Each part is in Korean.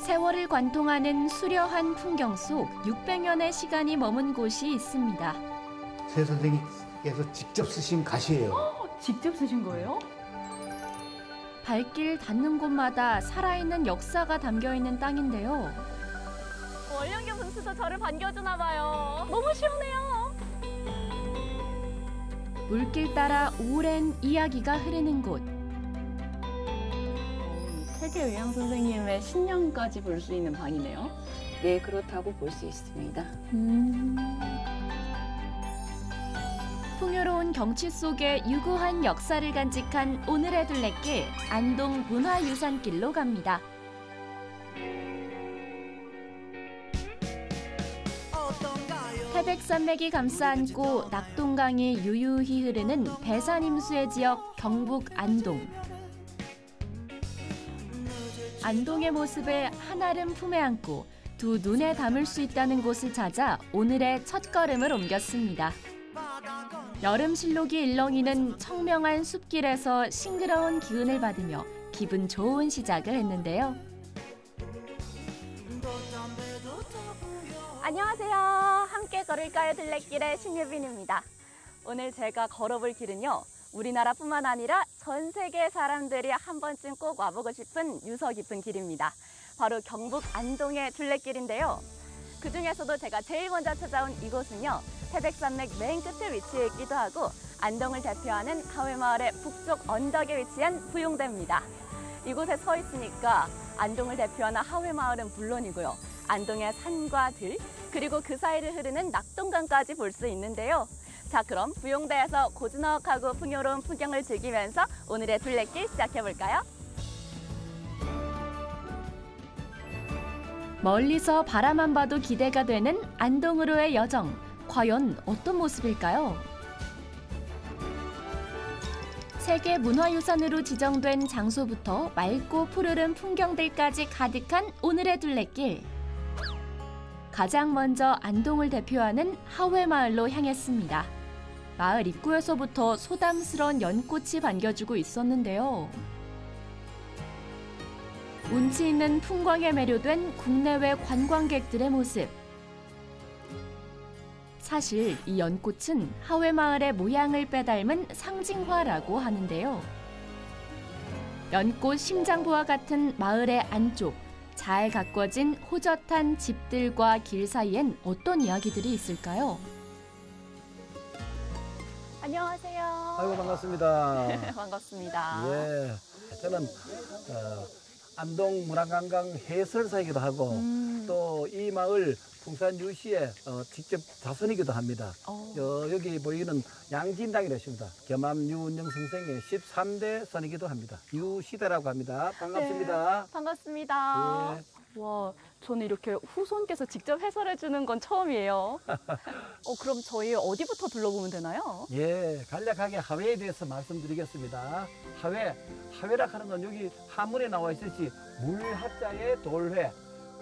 세월을 관통하는 수려한 풍경 속 600년의 시간이 머문 곳이 있습니다. 새 선생님께서 직접 쓰신 가시예요. 직접 쓰신 거예요? 발길 닿는 곳마다 살아있는 역사가 담겨있는 땅인데요. 월령교 분수도 저를 반겨주나 봐요. 너무 시원해요. 물길 따라 오랜 이야기가 흐르는 곳. 세계의양 선생님의 신년까지 볼 수 있는 방이네요. 네, 그렇다고 볼 수 있습니다. 풍요로운 경치 속에 유구한 역사를 간직한 오늘의 둘레길 안동 문화유산길로 갑니다. 태백산맥이 감싸 안고 낙동강이 유유히 흐르는 배산임수의 지역 경북 안동. 안동의 모습을 한아름 품에 안고 두 눈에 담을 수 있다는 곳을 찾아 오늘의 첫걸음을 옮겼습니다. 여름 실록이 일렁이는 청명한 숲길에서 싱그러운 기운을 받으며 기분 좋은 시작을 했는데요. 안녕하세요. 함께 걸을까요 둘레길의 신유빈입니다. 오늘 제가 걸어볼 길은요. 우리나라뿐만 아니라 전 세계 사람들이 한 번쯤 꼭 와보고 싶은 유서 깊은 길입니다. 바로 경북 안동의 둘레길인데요. 그중에서도 제가 제일 먼저 찾아온 이곳은요. 태백산맥 맨 끝에 위치해 있기도 하고 안동을 대표하는 하회마을의 북쪽 언덕에 위치한 부용대입니다. 이곳에 서 있으니까 안동을 대표하는 하회마을은 물론이고요. 안동의 산과 들, 그리고 그 사이를 흐르는 낙동강까지 볼 수 있는데요. 자, 그럼 부용대에서 고즈넉하고 풍요로운 풍경을 즐기면서 오늘의 둘레길 시작해볼까요? 멀리서 바라만 봐도 기대가 되는 안동으로의 여정. 과연 어떤 모습일까요? 세계 문화유산으로 지정된 장소부터 맑고 푸르른 풍경들까지 가득한 오늘의 둘레길. 가장 먼저 안동을 대표하는 하회마을로 향했습니다. 마을 입구에서부터 소담스러운 연꽃이 반겨주고 있었는데요. 운치 있는 풍광에 매료된 국내외 관광객들의 모습. 사실 이 연꽃은 하회마을의 모양을 빼닮은 상징화라고 하는데요. 연꽃 심장부와 같은 마을의 안쪽, 잘 가꿔진 호젓한 집들과 길 사이엔 어떤 이야기들이 있을까요? 안녕하세요. 아이고 반갑습니다. 반갑습니다. 예, 저는 안동 문화관광 해설사이기도 하고 또 이 마을 풍산 유시의 직접 자손이기도 합니다. 여기 보이는 양진당이라고 있습니다. 겸암 유운영 선생의 13대 선이기도 합니다. 유시대라고 합니다. 반갑습니다. 네, 반갑습니다. 예. 와, 저는 이렇게 후손께서 직접 해설해 주는 건 처음이에요. 그럼 저희 어디부터 둘러보면 되나요? 예, 간략하게 하회에 대해서 말씀드리겠습니다. 하회라 하는 건 여기 한문에 나와 있듯이 물하자에 돌회,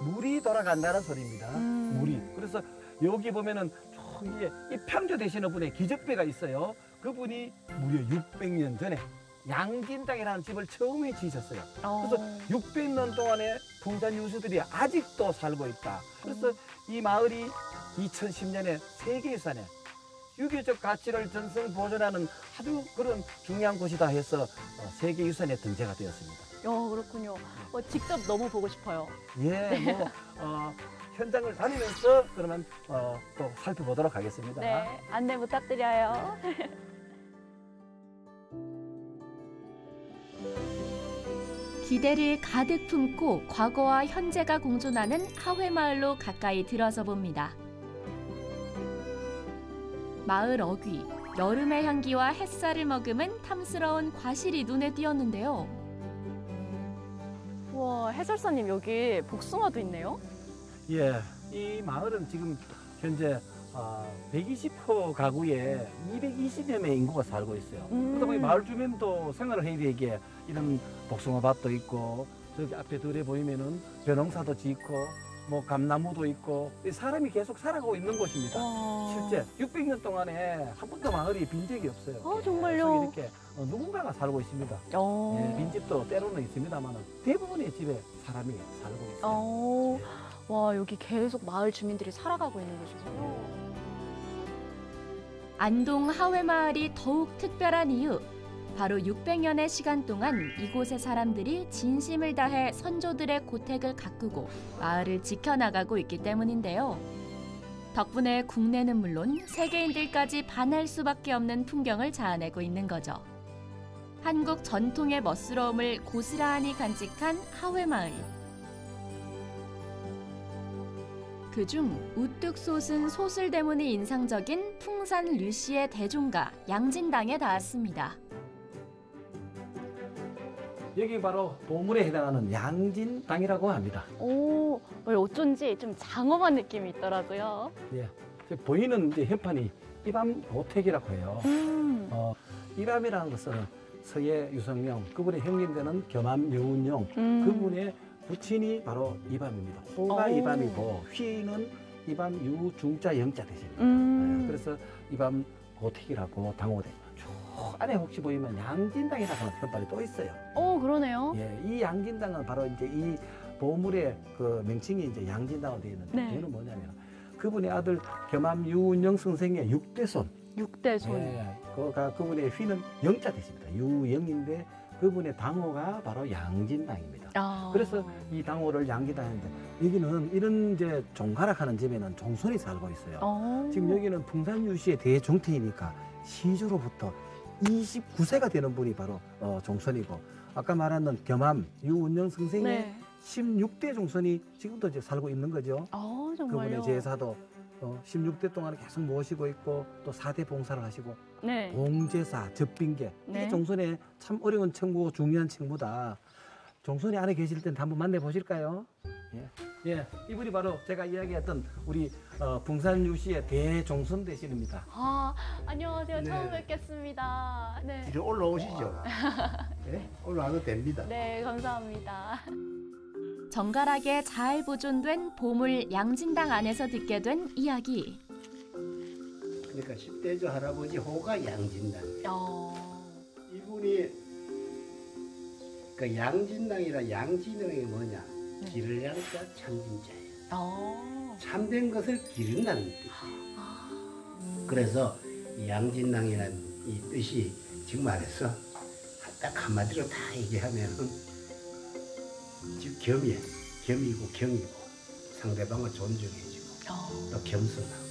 물이 돌아간다는 소리입니다. 물이. 그래서 여기 보면은 저기에 이 평조 되시는 분의 기적배가 있어요. 그분이 무려 600년 전에 양진당이라는 집을 처음에 지으셨어요. 그래서 600년 동안의 풍산 유수들이 아직도 살고 있다. 그래서 이 마을이 2010년에 세계유산에 유교적 가치를 전승 보존하는 아주 그런 중요한 곳이다 해서 세계유산에 등재가 되었습니다. 그렇군요. 직접 너무 보고 싶어요. 예, 현장을 다니면서 그러면 또 살펴보도록 하겠습니다. 네, 안내 부탁드려요. 기대를 가득 품고 과거와 현재가 공존하는 하회마을로 가까이 들어서 봅니다. 마을 어귀, 여름의 향기와 햇살을 머금은 탐스러운 과실이 눈에 띄었는데요. 와, 해설사님 여기 복숭아도 있네요. 예, 이 마을은 지금 현재 120호 가구에 220여 명의 인구가 살고 있어요. 그러다 보니 마을 주민도 생활을 해야 되기에 이런 복숭아밭도 있고 저기 앞에 들에 보이면은 벼농사도 짓고 뭐 감나무도 있고 사람이 계속 살아가고 있는 곳입니다. 실제 600년 동안에 한 번도 마을이 빈 적이 없어요. 정말요? 계속 이렇게 누군가가 살고 있습니다. 어. 예, 빈집도 때로는 있습니다만 대부분의 집에 사람이 살고 있어요. 어. 와, 여기 계속 마을 주민들이 살아가고 있는 곳이군요. 안동 하회마을이 더욱 특별한 이유. 바로 600년의 시간 동안 이곳의 사람들이 진심을 다해 선조들의 고택을 가꾸고 마을을 지켜나가고 있기 때문인데요. 덕분에 국내는 물론 세계인들까지 반할 수밖에 없는 풍경을 자아내고 있는 거죠. 한국 전통의 멋스러움을 고스란히 간직한 하회마을. 그중 우뚝 솟은 소슬대문이 인상적인 풍산 류씨의 대종가 양진당에 닿았습니다. 여기 바로 보물에 해당하는 양진당이라고 합니다. 오, 어쩐지 좀 장엄한 느낌이 있더라고요. 예, 보이는 이제 현판이 이밤 고택이라고 해요. 이밤이라는 것은 서예 유성룡, 그분의 형님 되는 겸암 여운용, 그분의 부친이 바로 이밤입니다. 호가 이밤이고 휘는 이밤 유중자 영자 되십니다. 예, 그래서 이밤 고택이라고 당호돼. 안에 혹시 보이면 양진당이라고 하는 현판이 또 있어요. 그러네요. 예, 이 양진당은 바로 이제 이 보물의 그 명칭이 이제 양진당으로 되어 있는데, 네. 이거는 뭐냐면 그분의 아들 겸암 유운영 선생의 6대손. 6대손. 예, 그분의 휘는 영자 되십니다. 유영인데 그분의 당호가 바로 양진당입니다. 그래서 이 당호를 양진당인데 여기는 이런 이제 종가락하는 집에는 종손이 살고 있어요. 지금 여기는 풍산유씨의 대종태이니까 시조로부터 29세가 되는 분이 바로 종손이고, 아까 말하는 겸암 유운영 선생의 네. 16대 종손이 지금도 이제 살고 있는 거죠. 정말요? 그분의 제사도 16대 동안 계속 모시고 있고 또 4대 봉사를 하시고 네. 봉제사, 접빙계 네. 이게 종손의 참 어려운 책무고 중요한 책무다. 종손이 안에 계실 땐 한번 만나 보실까요? 예, 이분이 바로 제가 이야기했던 우리 풍산유씨의 대종손 대신입니다. 안녕하세요. 네. 처음 뵙겠습니다. 네. 이리 올라오시죠. 네? 올라와도 됩니다. 네, 감사합니다. 정갈하게 잘 보존된 보물 양진당 안에서 듣게 된 이야기. 그러니까 10대조 할아버지 호가 양진당. 이분이 그 양진당이라 양진당이 뭐냐? 기를 양자 참진자예요. 참된 것을 기른다는 뜻이에요. 그래서 이 양진당이라는 이 뜻이 지금 말해서 딱 한마디로 다 얘기하면은 지금 겸이고 경이고 상대방을 존중해주고 또 겸손하고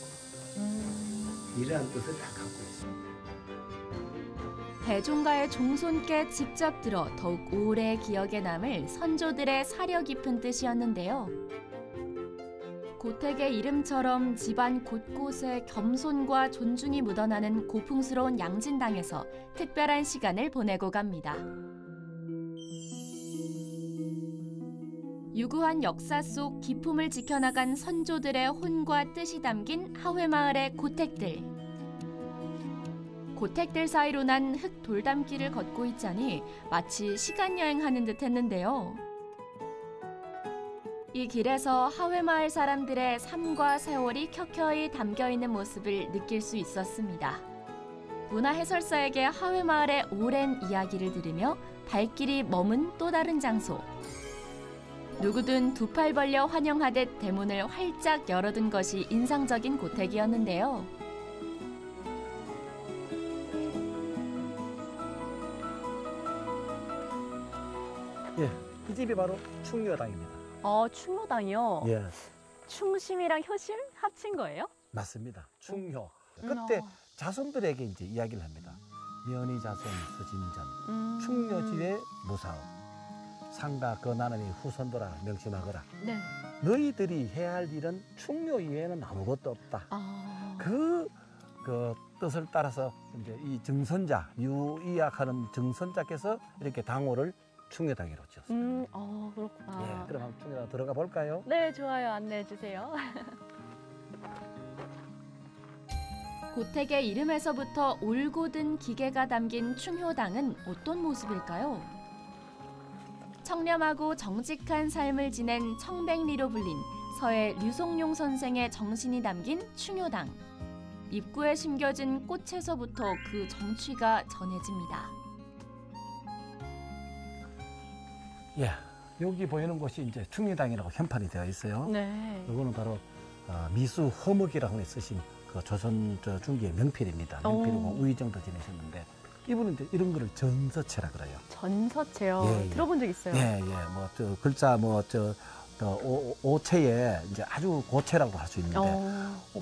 이러한 뜻을 다 갖고 있습니다. 대종가의 종손께 직접 들어 더욱 오래 기억에 남을 선조들의 사려 깊은 뜻이었는데요. 고택의 이름처럼 집안 곳곳에 겸손과 존중이 묻어나는 고풍스러운 양진당에서 특별한 시간을 보내고 갑니다. 유구한 역사 속 기품을 지켜나간 선조들의 혼과 뜻이 담긴 하회마을의 고택들. 고택들 사이로 난 흙 돌담길을 걷고 있자니 마치 시간여행하는 듯 했는데요. 이 길에서 하회마을 사람들의 삶과 세월이 켜켜이 담겨있는 모습을 느낄 수 있었습니다. 문화해설사에게 하회마을의 오랜 이야기를 들으며 발길이 머문 또 다른 장소. 누구든 두 팔 벌려 환영하듯 대문을 활짝 열어둔 것이 인상적인 고택이었는데요. 예, 이 집이 바로 충묘당입니다. 충무당이요? 예, 충심이랑 효심 합친 거예요? 맞습니다. 충효. 그때 자손들에게 이제 이야기를 합니다. 연희 자손 서진전, 충묘지대 무사업, 상가 거나느니 후손들아 명심하거라. 네. 너희들이 해야 할 일은 충묘 이외에는 아무것도 없다. 그 뜻을 따라서 이제 이 증선자, 유의학하는 증선자께서 이렇게 당호를 충묘당이라고 지었습니다. 그렇구나. 예, 그럼 한번 충묘당 들어가 볼까요? 네, 좋아요. 안내해 주세요. 고택의 이름에서부터 올곧은 기계가 담긴 충효당은 어떤 모습일까요? 청렴하고 정직한 삶을 지낸 청백리로 불린 서해 류송룡 선생의 정신이 담긴 충효당. 입구에 심겨진 꽃에서부터 그 정취가 전해집니다. 예, 여기 보이는 곳이 이제 충리당이라고 현판이 되어 있어요. 네. 이거는 바로 미수 허목이라고 쓰신 그 조선 중기의 명필입니다. 명필이고 우의정도 지내셨는데 이분은 이제 이런 거를 전서체라 그래요. 전서체요. 예, 예. 들어본 적 있어요. 예, 예. 뭐 저 글자 오체에 이제 아주 고체라고 할 수 있는데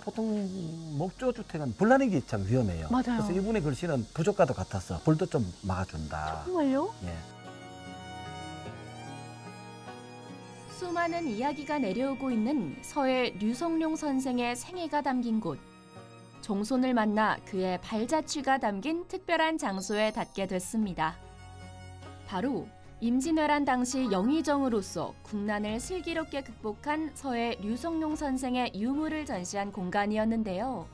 보통 목조 주택은 불나는 게 참 위험해요. 맞아요. 그래서 이분의 글씨는 부족과도 같아서 불도 좀 막아준다. 정말요? 예. 수많은 이야기가 내려오고 있는 서해 류송룡 선생의 생애가 담긴 곳. 종손을 만나 그의 발자취가 담긴 특별한 장소에 닿게 됐습니다. 바로 임진왜란 당시 영의정으로서 국난을 슬기롭게 극복한 서해 류송룡 선생의 유물을 전시한 공간이었는데요.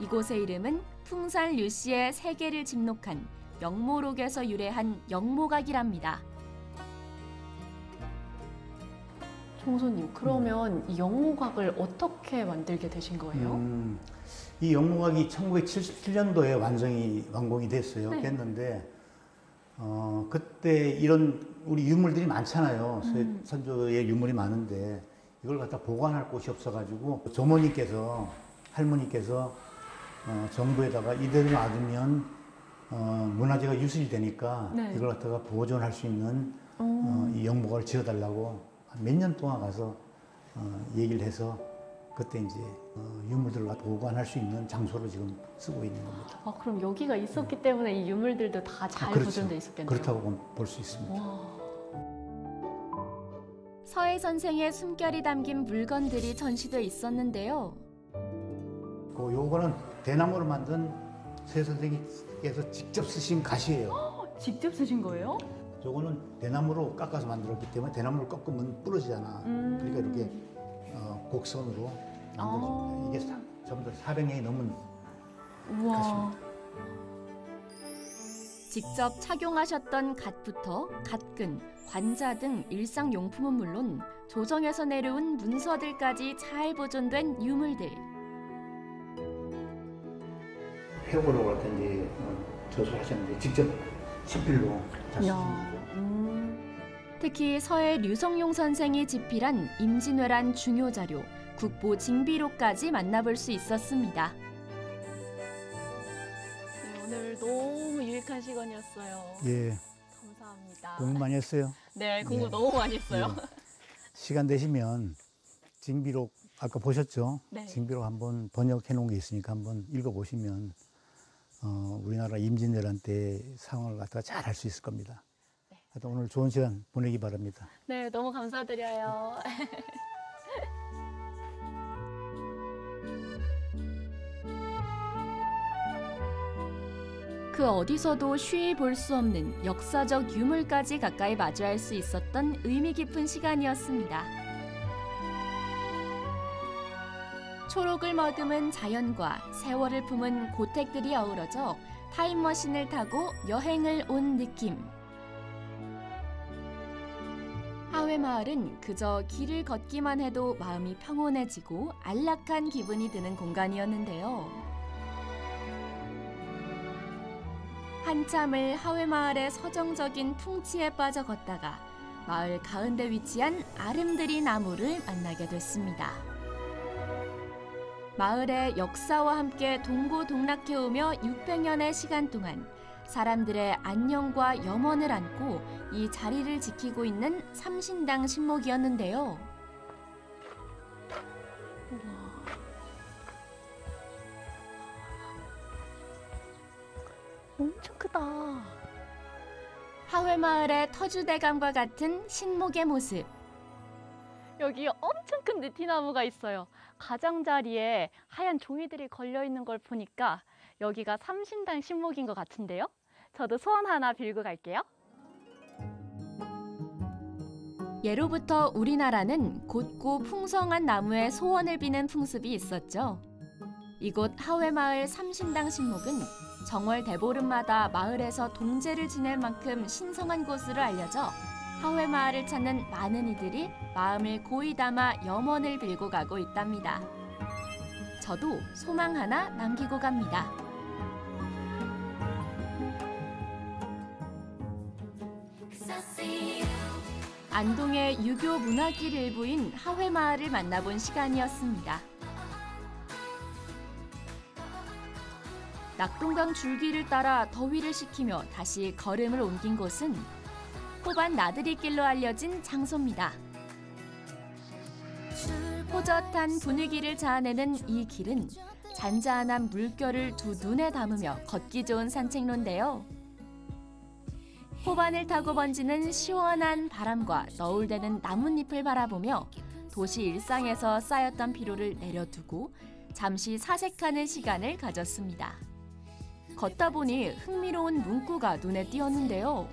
이곳의 이름은 풍산 류씨의 세계를 집록한 영모록에서 유래한 영모각이랍니다. 종소님, 그러면 이 영모각을 어떻게 만들게 되신 거예요? 이 영모각이 1977년도에 완공이 됐어요. 네. 됐는데 그때 이런 우리 유물들이 많잖아요. 선조의 유물이 많은데 이걸 갖다 보관할 곳이 없어가지고 조모님께서 할머니께서 정부에다가 이대로 놔두면 문화재가 유실이 되니까 네. 이걸 갖다가 보존할 수 있는 이 영모각을 지어달라고 몇 년 동안 가서 얘기를 해서 그때 이제 유물들을 보관할 수 있는 장소로 지금 쓰고 있는 겁니다. 아, 그럼 여기가 있었기 때문에 이 유물들도 다 잘 그렇죠. 보존돼 있었겠네요. 그렇다고 볼 수 있습니다. 와. 서해 선생의 숨결이 담긴 물건들이 전시돼 있었는데요. 요거는 대나무로 만든 새 선생님께서 직접 쓰신 가시예요. 직접 쓰신 거예요? 요거는 대나무로 깎아서 만들었기 때문에 대나무를 꺾으면 부러지잖아. 그러니까 이렇게 곡선으로 만들어줍니다. 이게 전부 다 400년이 넘은 우와. 가시입니다. 직접 착용하셨던 갓부터 갓근, 관자 등 일상용품은 물론 조정에서 내려온 문서들까지 잘 보존된 유물들. 회고록 같은 이제 저술하셨는데 직접 친필로 야. 특히 서해 류송룡 선생이 집필한 임진왜란 중요 자료, 국보 징비록까지 만나볼 수 있었습니다. 네, 오늘 너무 유익한 시간이었어요. 예, 감사합니다. 공부 많이 했어요. 네, 공부 네. 너무 많이 했어요. 예. 시간 되시면 징비록 아까 보셨죠? 네. 징비록 한번 번역해 놓은 게 있으니까 한번 읽어보시면 우리나라 임진왜란 때 상황을 갖다가 잘 알 수 있을 겁니다. 네. 하여튼 오늘 좋은 시간 보내기 바랍니다. 네, 너무 감사드려요. 그 어디서도 쉬이 볼 수 없는 역사적 유물까지 가까이 마주할 수 있었던 의미 깊은 시간이었습니다. 초록을 머금은 자연과 세월을 품은 고택들이 어우러져 타임머신을 타고 여행을 온 느낌. 하회마을은 그저 길을 걷기만 해도 마음이 평온해지고 안락한 기분이 드는 공간이었는데요. 한참을 하회마을의 서정적인 풍치에 빠져 걷다가 마을 가운데 위치한 아름드리 나무를 만나게 됐습니다. 마을의 역사와 함께 동고동락해오며 600년의 시간 동안 사람들의 안녕과 염원을 안고 이 자리를 지키고 있는 삼신당 신목이었는데요. 엄청 크다. 하회마을의 터주대감과 같은 신목의 모습. 여기 엄청 큰 느티나무가 있어요. 가장자리에 하얀 종이들이 걸려 있는 걸 보니까 여기가 삼신당 신목인 것 같은데요. 저도 소원 하나 빌고 갈게요. 예로부터 우리나라는 곧고 풍성한 나무에 소원을 비는 풍습이 있었죠. 이곳 하회마을 삼신당 신목은 정월 대보름마다 마을에서 동제를 지낼 만큼 신성한 곳으로 알려져 하회마을을 찾는 많은 이들이 마음을 고이 담아 염원을 빌고 가고 있답니다. 저도 소망 하나 남기고 갑니다. 안동의 유교 문화길 일부인 하회마을을 만나본 시간이었습니다. 낙동강 줄기를 따라 더위를 식히며 다시 걸음을 옮긴 곳은 호반 나들이길로 알려진 장소입니다. 호젓한 분위기를 자아내는 이 길은 잔잔한 물결을 두 눈에 담으며 걷기 좋은 산책로인데요. 호반을 타고 번지는 시원한 바람과 너울대는 나뭇잎을 바라보며 도시 일상에서 쌓였던 피로를 내려두고 잠시 사색하는 시간을 가졌습니다. 걷다 보니 흥미로운 문구가 눈에 띄었는데요.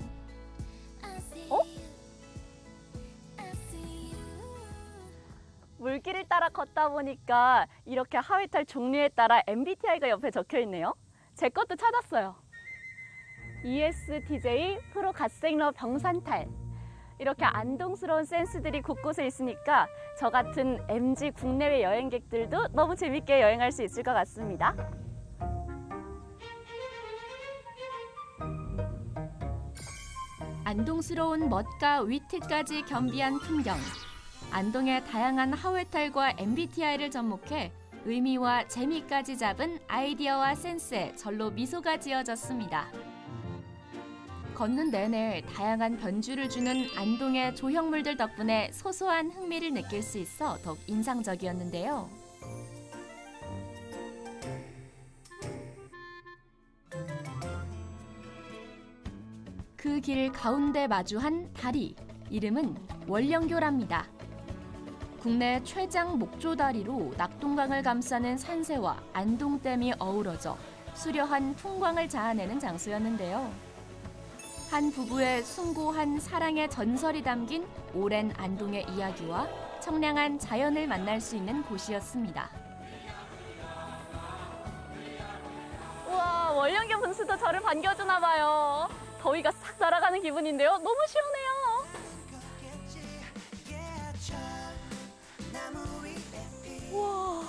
물길을 따라 걷다 보니까 이렇게 하회탈 종류에 따라 MBTI가 옆에 적혀 있네요. 제 것도 찾았어요. ESTJ 프로 갓생러 병산탈. 이렇게 안동스러운 센스들이 곳곳에 있으니까 저 같은 MZ 국내외 여행객들도 너무 재밌게 여행할 수 있을 것 같습니다. 안동스러운 멋과 위트까지 겸비한 풍경. 안동의 다양한 하회탈과 MBTI를 접목해 의미와 재미까지 잡은 아이디어와 센스에 절로 미소가 지어졌습니다. 걷는 내내 다양한 변주를 주는 안동의 조형물들 덕분에 소소한 흥미를 느낄 수 있어 더욱 인상적이었는데요. 그 길 가운데 마주한 다리, 이름은 월령교랍니다. 국내 최장 목조다리로 낙동강을 감싸는 산세와 안동댐이 어우러져 수려한 풍광을 자아내는 장소였는데요. 한 부부의 숭고한 사랑의 전설이 담긴 오랜 안동의 이야기와 청량한 자연을 만날 수 있는 곳이었습니다. 우와, 월령교 분수도 저를 반겨주나 봐요. 더위가 싹 날아가는 기분인데요. 너무 시원해요. 우와.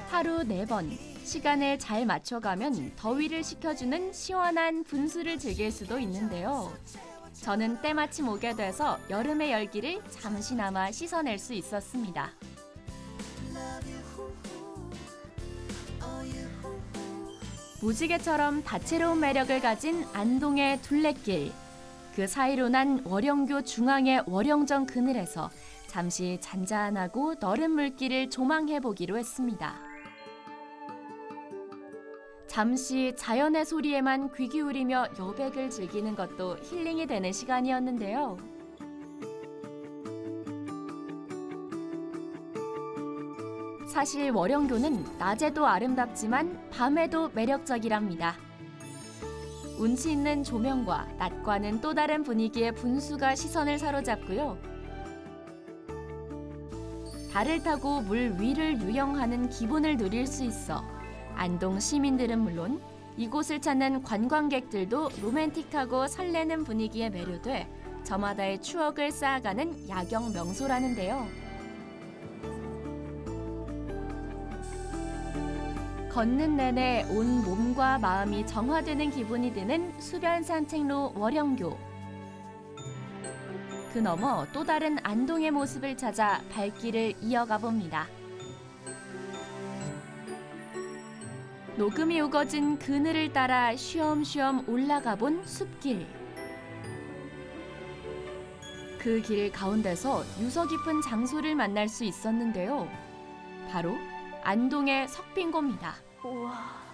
하루 4번, 시간을 잘 맞춰가면 더위를 식혀주는 시원한 분수를 즐길 수도 있는데요. 저는 때마침 오게 돼서 여름의 열기를 잠시나마 씻어낼 수 있었습니다. 무지개처럼 다채로운 매력을 가진 안동의 둘레길. 그 사이로 난 월영교 중앙의 월영정 그늘에서 잠시 잔잔하고 너른 물길을 조망해보기로 했습니다. 잠시 자연의 소리에만 귀 기울이며 여백을 즐기는 것도 힐링이 되는 시간이었는데요. 사실 월영교는 낮에도 아름답지만 밤에도 매력적이랍니다. 운치 있는 조명과 낮과는 또 다른 분위기의 분수가 시선을 사로잡고요. 달을 타고 물 위를 유영하는 기분을 누릴 수 있어 안동 시민들은 물론 이곳을 찾는 관광객들도 로맨틱하고 설레는 분위기에 매료돼 저마다의 추억을 쌓아가는 야경 명소라는데요. 걷는 내내 온 몸과 마음이 정화되는 기분이 드는 수변 산책로 월영교. 그 너머 또 다른 안동의 모습을 찾아 발길을 이어가 봅니다. 녹음이 우거진 그늘을 따라 쉬엄쉬엄 올라가 본 숲길. 그 길 가운데서 유서 깊은 장소를 만날 수 있었는데요. 바로 안동의 석빙고입니다. 우와.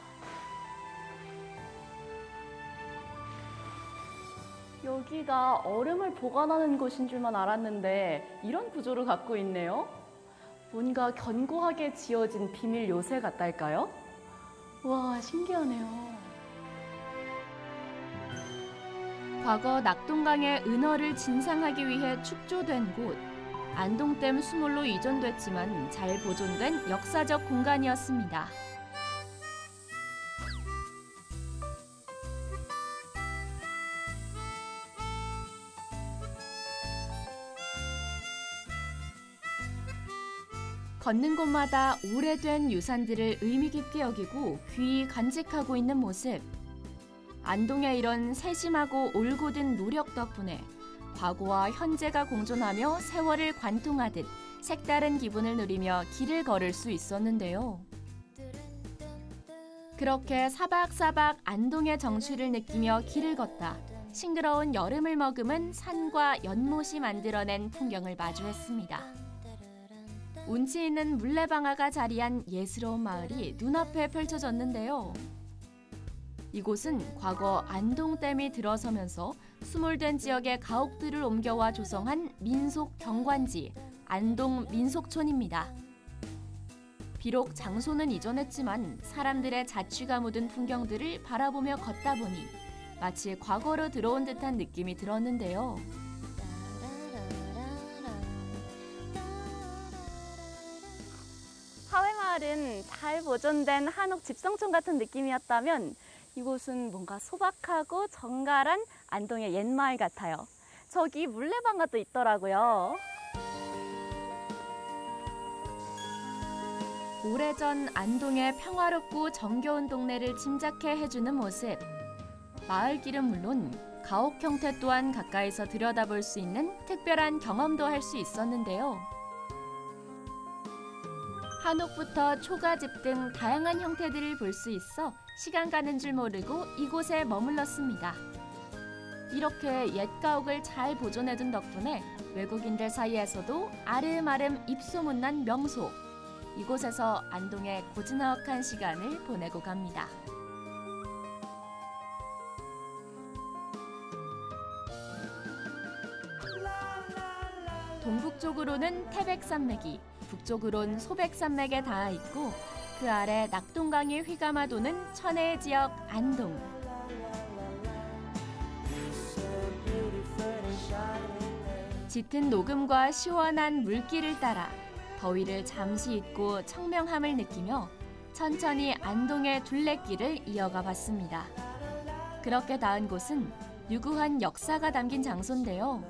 여기가 얼음을 보관하는 곳인 줄만 알았는데 이런 구조를 갖고 있네요. 뭔가 견고하게 지어진 비밀 요새 같달까요? 와, 신기하네요. 과거 낙동강의 은어를 진상하기 위해 축조된 곳. 안동댐 수몰로 이전됐지만 잘 보존된 역사적 공간이었습니다. 걷는 곳마다 오래된 유산들을 의미 깊게 여기고 귀히 간직하고 있는 모습. 안동의 이런 세심하고 올곧은 노력 덕분에 과거와 현재가 공존하며 세월을 관통하듯 색다른 기분을 누리며 길을 걸을 수 있었는데요. 그렇게 사박사박 안동의 정취를 느끼며 길을 걷다 싱그러운 여름을 머금은 산과 연못이 만들어낸 풍경을 마주했습니다. 운치 있는 물레방아가 자리한 예스러운 마을이 눈앞에 펼쳐졌는데요. 이곳은 과거 안동댐이 들어서면서 수몰된 지역의 가옥들을 옮겨와 조성한 민속 경관지 안동 민속촌입니다. 비록 장소는 이전했지만 사람들의 자취가 묻은 풍경들을 바라보며 걷다 보니 마치 과거로 들어온 듯한 느낌이 들었는데요. 하회마을은 잘 보존된 한옥 집성촌 같은 느낌이었다면 이곳은 뭔가 소박하고 정갈한 안동의 옛마을 같아요. 저기 물레방아도 있더라고요. 오래전 안동의 평화롭고 정겨운 동네를 짐작해 해주는 모습. 마을길은 물론 가옥 형태 또한 가까이서 들여다볼 수 있는 특별한 경험도 할 수 있었는데요. 한옥부터 초가집 등 다양한 형태들을 볼 수 있어 시간 가는 줄 모르고 이곳에 머물렀습니다. 이렇게 옛 가옥을 잘 보존해둔 덕분에 외국인들 사이에서도 아름아름 입소문난 명소. 이곳에서 안동의 고즈넉한 시간을 보내고 갑니다. 동북쪽으로는 태백산맥이, 북쪽으론 소백산맥에 닿아 있고 그 아래 낙동강이 휘감아 도는 천혜의 지역 안동. 짙은 녹음과 시원한 물길을 따라 더위를 잠시 잊고 청명함을 느끼며 천천히 안동의 둘레길을 이어가 봤습니다. 그렇게 닿은 곳은 유구한 역사가 담긴 장소인데요.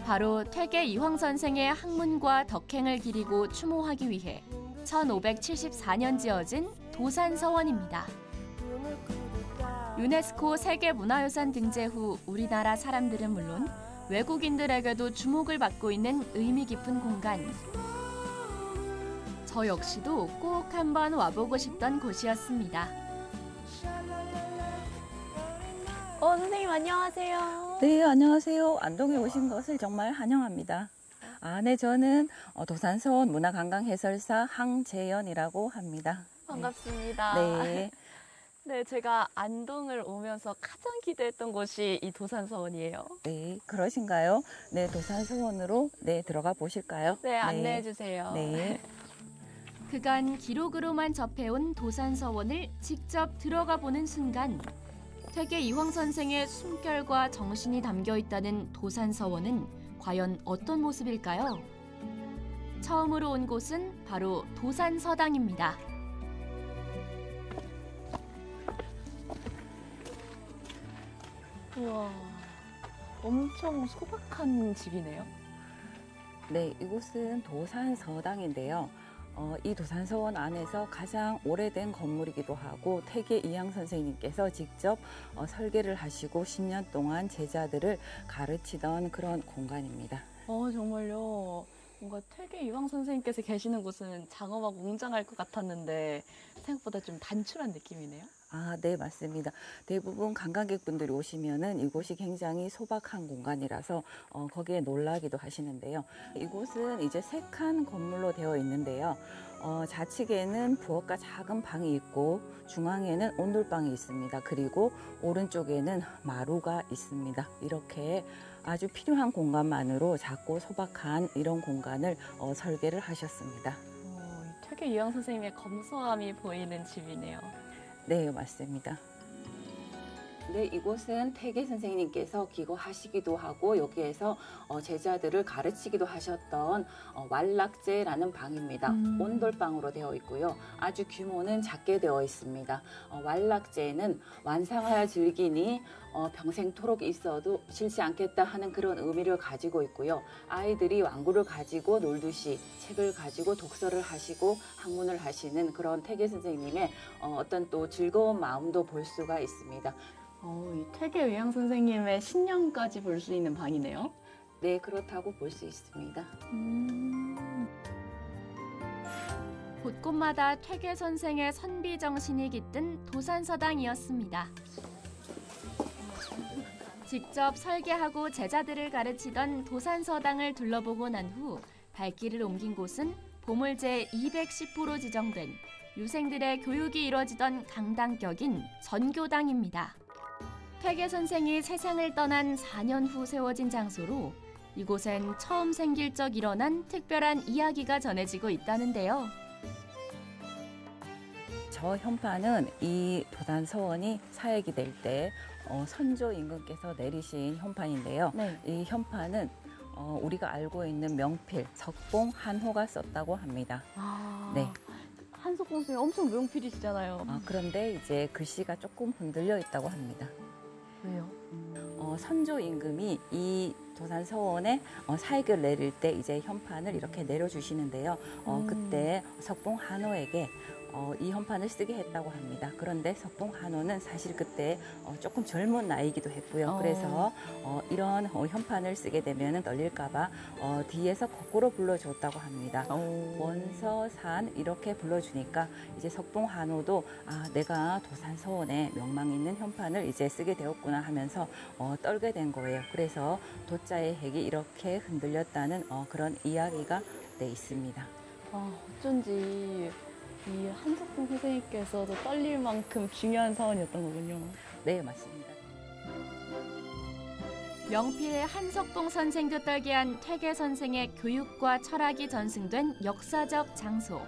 바로 퇴계 이황 선생의 학문과 덕행을 기리고 추모하기 위해 1574년 지어진 도산서원입니다. 유네스코 세계문화유산 등재 후 우리나라 사람들은 물론 외국인들에게도 주목을 받고 있는 의미 깊은 공간. 저 역시도 꼭 한번 와보고 싶던 곳이었습니다. 선생님 안녕하세요. 네, 안녕하세요. 안동에 오신 것을 정말 환영합니다. 네, 저는 도산서원 문화관광해설사 항재연이라고 합니다. 반갑습니다. 네. 네, 제가 안동을 오면서 가장 기대했던 곳이 이 도산서원이에요. 네, 그러신가요? 네, 도산서원으로 들어가 보실까요? 네, 안내해 주세요. 네. 그간 기록으로만 접해온 도산서원을 직접 들어가 보는 순간 퇴계 이황 선생의 숨결과 정신이 담겨 있다는 도산서원은 과연 어떤 모습일까요? 처음으로 온 곳은 바로 도산서당입니다. 우와, 엄청 소박한 집이네요. 네, 이곳은 도산서당인데요. 이 도산서원 안에서 가장 오래된 건물이기도 하고 퇴계 이황 선생님께서 직접 설계를 하시고 10년 동안 제자들을 가르치던 그런 공간입니다. 정말요. 뭔가 퇴계 이황 선생님께서 계시는 곳은 장엄하고 웅장할 것 같았는데 생각보다 좀 단출한 느낌이네요. 네, 맞습니다. 대부분 관광객분들이 오시면은 이곳이 굉장히 소박한 공간이라서 거기에 놀라기도 하시는데요. 이곳은 이제 3칸 건물로 되어 있는데요. 좌측에는 부엌과 작은 방이 있고 중앙에는 온돌방이 있습니다. 그리고 오른쪽에는 마루가 있습니다. 이렇게 아주 필요한 공간만으로 작고 소박한 이런 공간을 설계를 하셨습니다. 퇴계 이황 선생님의 검소함이 보이는 집이네요. 네, 맞습니다. 네, 이곳은 퇴계 선생님께서 기거하시기도 하고 여기에서 제자들을 가르치기도 하셨던 왈락제라는 방입니다. 온돌방으로 되어 있고요. 아주 규모는 작게 되어 있습니다. 왈락제는 완상하여 즐기니 평생토록 있어도 싫지 않겠다 하는 그런 의미를 가지고 있고요. 아이들이 왕구를 가지고 놀듯이 책을 가지고 독서를 하시고 학문을 하시는 그런 퇴계 선생님의 어떤 또 즐거운 마음도 볼 수가 있습니다. 이 퇴계 의향 선생님의 신년까지 볼 수 있는 방이네요. 네, 그렇다고 볼 수 있습니다. 곳곳마다 퇴계 선생의 선비 정신이 깃든 도산서당이었습니다. 직접 설계하고 제자들을 가르치던 도산서당을 둘러보고 난 후 발길을 옮긴 곳은 보물제 210호로 지정된 유생들의 교육이 이루어지던 강당격인 전교당입니다. 퇴계 선생이 세상을 떠난 4년 후 세워진 장소로 이곳엔 처음 생길 적 일어난 특별한 이야기가 전해지고 있다는데요. 저 현판은 이 도단서원이 사역이 될 때 선조 임금께서 내리신 현판인데요. 네. 이 현판은 우리가 알고 있는 명필 석봉 한호가 썼다고 합니다. 네. 한석봉 선생님 엄청 명필이시잖아요. 그런데 이제 글씨가 조금 흔들려 있다고 합니다. 왜요? 선조 임금이 이 도산서원에 사익을 내릴 때 이제 현판을 이렇게 내려주시는데요. 그때 석봉 한호에게 이 현판을 쓰게 했다고 합니다. 그런데 석봉 한호는 사실 그때 조금 젊은 나이기도 했고요. 그래서 이런 현판을 쓰게 되면 떨릴까봐 뒤에서 거꾸로 불러줬다고 합니다. 원서산 이렇게 불러주니까 이제 석봉 한호도 내가 도산서원에 명망 있는 현판을 이제 쓰게 되었구나 하면서 떨게 된 거예요. 그래서 도자의 핵이 이렇게 흔들렸다는 그런 이야기가 돼 있습니다. 어쩐지 이 한석봉 선생님께서도 떨릴 만큼 중요한 사원이었던 거군요. 네, 맞습니다. 명필 한석봉 선생도 떨게 한 퇴계 선생의 교육과 철학이 전승된 역사적 장소,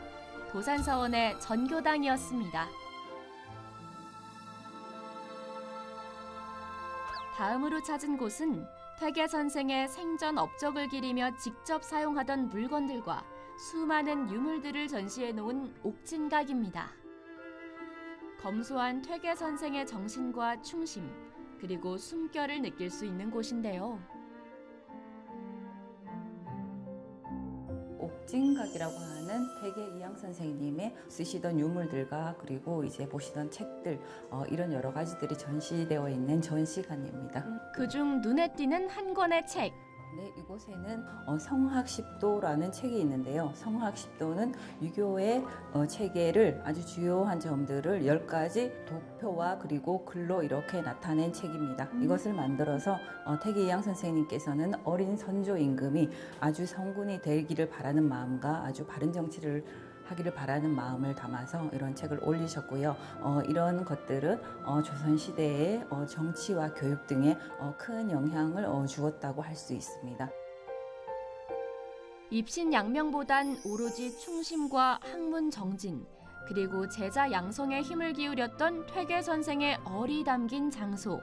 도산서원의 전교당이었습니다. 다음으로 찾은 곳은 퇴계 선생의 생전 업적을 기리며 직접 사용하던 물건들과 수많은 유물들을 전시해 놓은 옥진각입니다. 검소한 퇴계 선생의 정신과 충심, 그리고 숨결을 느낄 수 있는 곳인데요. 옥진각이라고 하는 퇴계 이양 선생님의 쓰시던 유물들과 그리고 이제 보시던 책들 이런 여러 가지들이 전시되어 있는 전시관입니다. 그중 눈에 띄는 한 권의 책. 네, 이곳에는 성학십도라는 책이 있는데요. 성학십도는 유교의 체계를 아주 주요한 점들을 10가지 도표와 그리고 글로 이렇게 나타낸 책입니다. 이것을 만들어서 퇴계 이양 선생님께서는 어린 선조 임금이 아주 성군이 되기를 바라는 마음과 아주 바른 정치를 하기를 바라는 마음을 담아서 이런 책을 올리셨고요. 이런 것들은 조선시대의 정치와 교육 등에 큰 영향을 주었다고 할 수 있습니다. 입신양명보단 오로지 충심과 학문 정진, 그리고 제자 양성에 힘을 기울였던 퇴계 선생의 얼이 담긴 장소.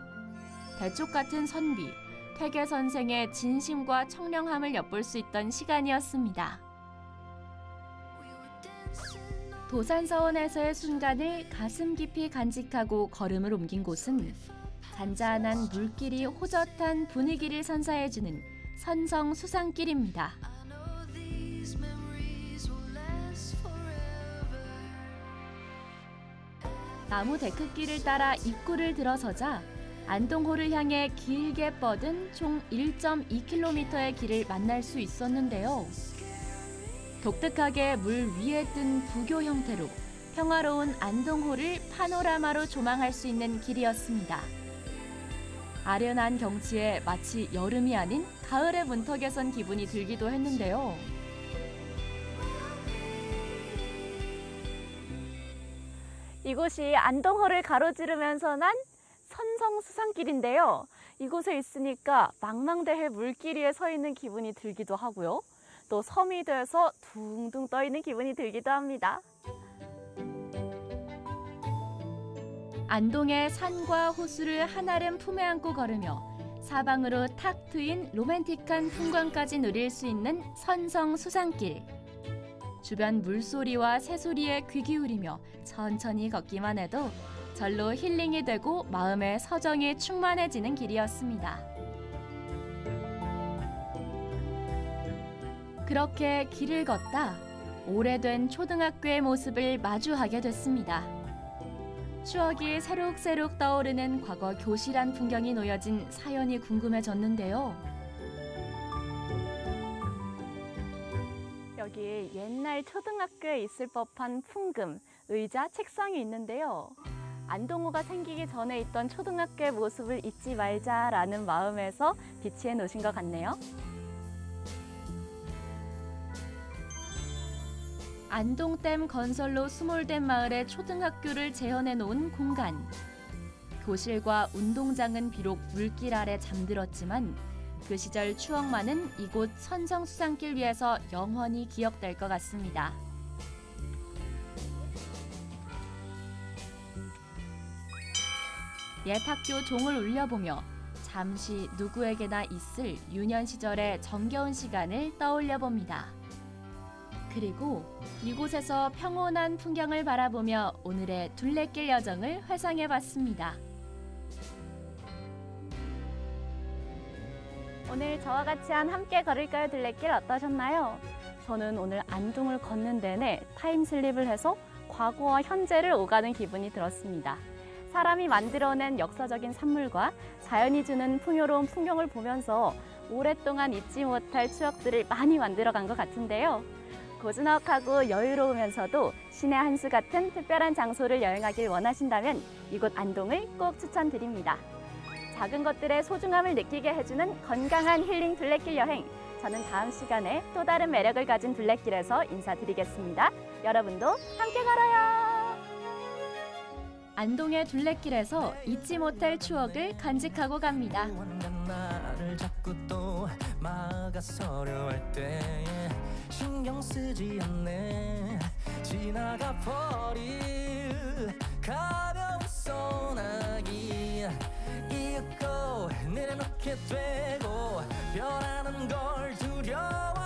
대쪽 같은 선비, 퇴계 선생의 진심과 청량함을 엿볼 수 있던 시간이었습니다. 도산서원에서의 순간을 가슴 깊이 간직하고 걸음을 옮긴 곳은 잔잔한 물길이 호젓한 분위기를 선사해주는 선성 수산길입니다. 나무 데크길을 따라 입구를 들어서자 안동호를 향해 길게 뻗은 총 1.2km의 길을 만날 수 있었는데요. 독특하게 물 위에 뜬 부교 형태로 평화로운 안동호를 파노라마로 조망할 수 있는 길이었습니다. 아련한 경치에 마치 여름이 아닌 가을의 문턱에 선 기분이 들기도 했는데요. 이곳이 안동호를 가로지르면서 난 선성수산길인데요. 이곳에 있으니까 망망대해 물길 위에 서 있는 기분이 들기도 하고요. 또 섬이 돼서 둥둥 떠 있는 기분이 들기도 합니다. 안동의 산과 호수를 한아름 품에 안고 걸으며 사방으로 탁 트인 로맨틱한 풍광까지 누릴 수 있는 선성 수산길. 주변 물소리와 새소리에 귀 기울이며 천천히 걷기만 해도 절로 힐링이 되고 마음의 서정이 충만해지는 길이었습니다. 그렇게 길을 걷다 오래된 초등학교의 모습을 마주하게 됐습니다. 추억이 새록새록 떠오르는 과거 교실안 풍경이 놓여진 사연이 궁금해졌는데요. 여기 옛날 초등학교에 있을 법한 풍금, 의자, 책상이 있는데요. 안동호가 생기기 전에 있던 초등학교의 모습을 잊지 말자라는 마음에서 비치해 놓으신 것 같네요. 안동댐 건설로 수몰된 마을의 초등학교를 재현해 놓은 공간. 교실과 운동장은 비록 물길 아래 잠들었지만 그 시절 추억만은 이곳 선성수산길 위에서 영원히 기억될 것 같습니다. 옛 학교 종을 울려보며 잠시 누구에게나 있을 유년 시절의 정겨운 시간을 떠올려 봅니다. 그리고 이곳에서 평온한 풍경을 바라보며 오늘의 둘레길 여정을 회상해 봤습니다. 오늘 저와 같이 한 함께 걸을까요 둘레길 어떠셨나요? 저는 오늘 안동을 걷는 내내 타임슬립을 해서 과거와 현재를 오가는 기분이 들었습니다. 사람이 만들어낸 역사적인 산물과 자연이 주는 풍요로운 풍경을 보면서 오랫동안 잊지 못할 추억들을 많이 만들어간 것 같은데요. 고즈넉하고 여유로우면서도 신의 한 수 같은 특별한 장소를 여행하길 원하신다면 이곳 안동을 꼭 추천드립니다. 작은 것들의 소중함을 느끼게 해주는 건강한 힐링 둘레길 여행. 저는 다음 시간에 또 다른 매력을 가진 둘레길에서 인사드리겠습니다. 여러분도 함께 걸어요. 안동의 둘레길에서 잊지 못할 추억을 간직하고 갑니다. 나를 자꾸 또 막아서려 할 때 신경 쓰지 않네. 지나가 버릴 가벼운 소나기 잊고 내려놓게 되고 변하는 걸 두려워